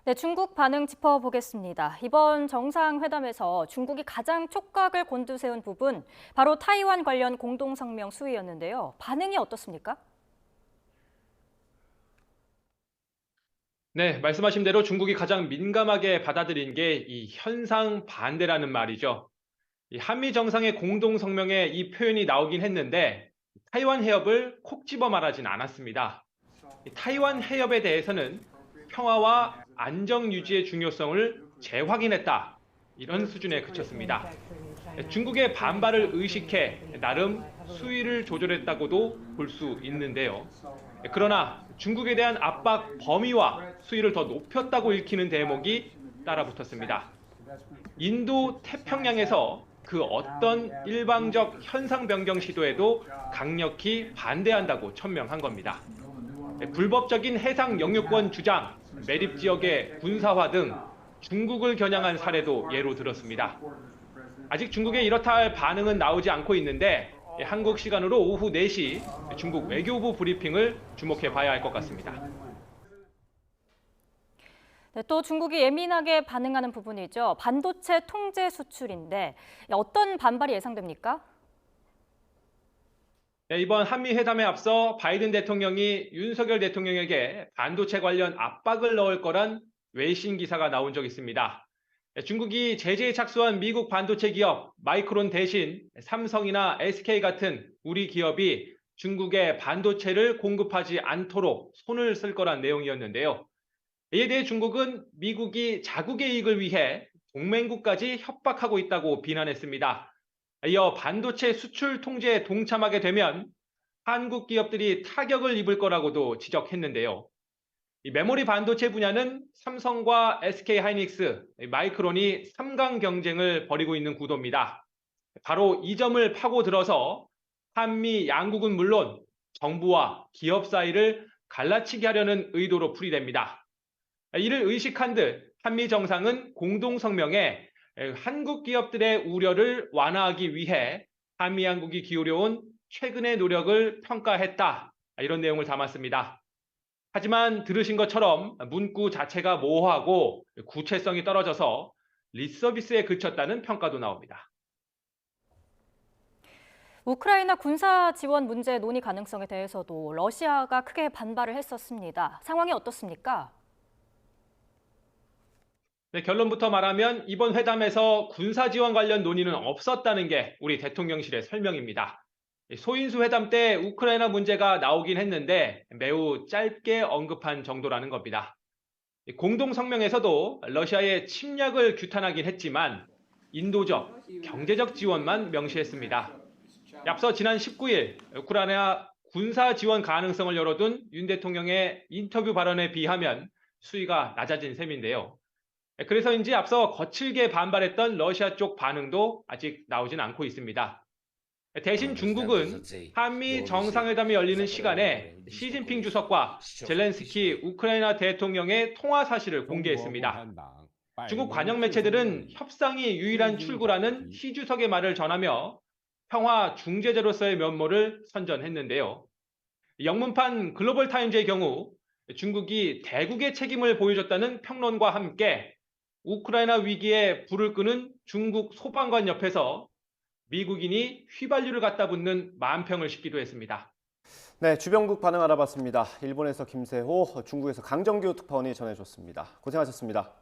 네, 중국 반응 짚어보겠습니다. 이번 정상회담에서 중국이 가장 촉각을 곤두세운 부분, 바로 타이완 관련 공동성명 수위였는데요. 반응이 어떻습니까? 네, 말씀하신 대로 중국이 가장 민감하게 받아들인 게 이 현상 반대라는 말이죠. 이 한미 정상의 공동 성명에 이 표현이 나오긴 했는데 타이완 해협을 콕 집어 말하진 않았습니다. 이 타이완 해협에 대해서는 평화와 안정 유지의 중요성을 재확인했다. 이런 수준에 그쳤습니다. 중국의 반발을 의식해 나름 수위를 조절했다고도 볼 수 있는데요. 그러나 중국에 대한 압박 범위와 수위를 더 높였다고 읽히는 대목이 따라붙었습니다. 인도 태평양에서 그 어떤 일방적 현상 변경 시도에도 강력히 반대한다고 천명한 겁니다. 불법적인 해상 영유권 주장, 매립 지역의 군사화 등 중국을 겨냥한 사례도 예로 들었습니다. 아직 중국에 이렇다 할 반응은 나오지 않고 있는데 한국 시간으로 오후 4시 중국 외교부 브리핑을 주목해 봐야 할 것 같습니다. 네, 또 중국이 예민하게 반응하는 부분이죠. 반도체 통제 수출인데 어떤 반발이 예상됩니까? 네, 이번 한미 회담에 앞서 바이든 대통령이 윤석열 대통령에게 반도체 관련 압박을 넣을 거란 외신 기사가 나온 적 있습니다. 중국이 제재에 착수한 미국 반도체 기업 마이크론 대신 삼성이나 SK 같은 우리 기업이 중국에 반도체를 공급하지 않도록 손을 쓸 거란 내용이었는데요. 이에 대해 중국은 미국이 자국의 이익을 위해 동맹국까지 협박하고 있다고 비난했습니다. 이어 반도체 수출 통제에 동참하게 되면 한국 기업들이 타격을 입을 거라고도 지적했는데요. 이 메모리 반도체 분야는 삼성과 SK 하이닉스, 마이크론이 3강 경쟁을 벌이고 있는 구도입니다. 바로 이 점을 파고들어서 한미 양국은 물론 정부와 기업 사이를 갈라치게 하려는 의도로 풀이됩니다. 이를 의식한 듯 한미 정상은 공동 성명에 한국 기업들의 우려를 완화하기 위해 한미 양국이 기울여온 최근의 노력을 평가했다. 이런 내용을 담았습니다. 하지만 들으신 것처럼 문구 자체가 모호하고 구체성이 떨어져서 립서비스에 그쳤다는 평가도 나옵니다. 우크라이나 군사 지원 문제 논의 가능성에 대해서도 러시아가 크게 반발을 했었습니다. 상황이 어떻습니까? 네, 결론부터 말하면 이번 회담에서 군사 지원 관련 논의는 없었다는 게 우리 대통령실의 설명입니다. 소인수 회담 때 우크라이나 문제가 나오긴 했는데 매우 짧게 언급한 정도라는 겁니다. 공동 성명에서도 러시아의 침략을 규탄하긴 했지만 인도적, 경제적 지원만 명시했습니다. 앞서 지난 19일 우크라이나 군사 지원 가능성을 열어둔 윤 대통령의 인터뷰 발언에 비하면 수위가 낮아진 셈인데요. 그래서인지 앞서 거칠게 반발했던 러시아 쪽 반응도 아직 나오진 않고 있습니다. 대신 중국은 한미 정상회담이 열리는 시간에 시진핑 주석과 젤렌스키 우크라이나 대통령의 통화 사실을 공개했습니다. 중국 관영 매체들은 협상이 유일한 출구라는 시 주석의 말을 전하며 평화 중재자로서의 면모를 선전했는데요. 영문판 글로벌 타임즈의 경우 중국이 대국의 책임을 보여줬다는 평론과 함께 우크라이나 위기에 불을 끄는 중국 소방관 옆에서 미국인이 휘발유를 갖다 붓는 만평을 싣기도 했습니다. 네, 주변국 반응 알아봤습니다. 일본에서 김세호, 중국에서 강정규 특파원이 전해줬습니다. 고생하셨습니다.